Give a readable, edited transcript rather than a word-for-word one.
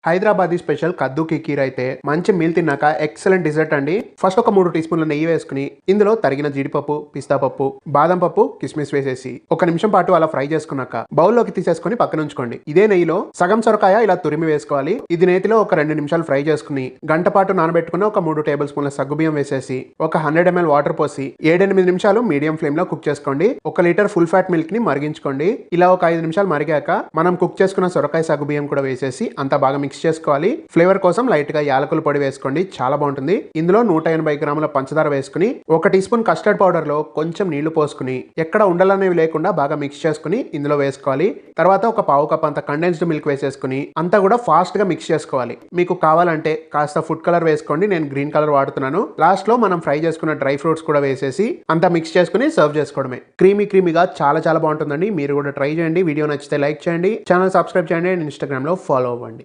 Hyderabadi special కద్దు కి కీర్ అయితే మంచి మీల్ తిన్నాక ఎక్సలెంట్ డిజర్ట్ అండి. ఫస్ట్ ఒక 3 టీ స్పూన్ల నెయ్యి వేసుకుని ఇందులో తరిగిన జీడిపప్పు, పిస్తా పప్పు, బాదం పప్పు, కిస్మిస్ వేసేసి ఒక నిమిషం పాటు అలా ఫ్రై చేసుకున్నాక బౌల్లోకి తీసేసుకుని పక్కన ఉంచుకోండి. ఇదే నెయ్యిలో సగం సొరకాయ ఇలా తురిమి వేసుకోవాలి. ఇది నేతిలో ఒక 2 నిమిషాలు ఫ్రై చేసుకుని గంట పాటు నానబెట్టుకుని ఒక 3 టేబుల్ స్పూన్ల సగ్గుబియ్యం వేసేసి ఒక 100 ml వాటర్ పోసి 7-8 నిమిషాలు మీడియం ఫ్లేమ్ లో కుక్ చేసుకోండి. 1 లీటర్ ఫుల్ ఫ్యాట్ మిల్క్ ని మరిగించుకోండి. ఇలా ఒక 5 నిమిషాలు మరిగాక మనం కుక్ చేసుకున్న సొరకాయ సగ్గుబియ్యం కూడా వేసేసి అంతా బాగా మిక్స్ చేసుకోవాలి. ఫ్లేవర్ కోసం లైట్ గా యాలకుల పొడి వేసుకోండి, చాలా బాగుంటుంది. ఇందులో 180 గ్రాముల పంచదార వేసుకుని 1 టీ స్పూన్ కస్టర్డ్ పౌడర్ లో కొంచెం నీళ్లు పోసుకుని ఎక్కడ ఉండలనేవి లేకుండా బాగా మిక్స్ చేసుకుని ఇందులో వేసుకోవాలి. తర్వాత ఒక పావు కప్ అంత కండెన్స్డ్ మిల్క్ వేసేసుకుని అంతా కూడా ఫాస్ట్ గా మిక్స్ చేసుకోవాలి. మీకు కావాలంటే కాస్త ఫుడ్ కలర్ వేసుకోండి, నేను గ్రీన్ కలర్ వాడుతున్నాను. లాస్ట్ లో మనం ఫ్రై చేసుకున్న డ్రై ఫ్రూట్స్ కూడా వేసేసి అంతా మిక్స్ చేసుకుని సర్వ్ చేసుకోవడమే. క్రీమీగా చాలా బాగుంటుందండి. మీరు కూడా ట్రై చేయండి. వీడియో నచ్చితే లైక్ చేయండి, ఛానల్ సబ్స్క్రైబ్ చేయండి అండ్ ఇన్స్టాగ్రామ్ లో ఫాలో అవ్వండి.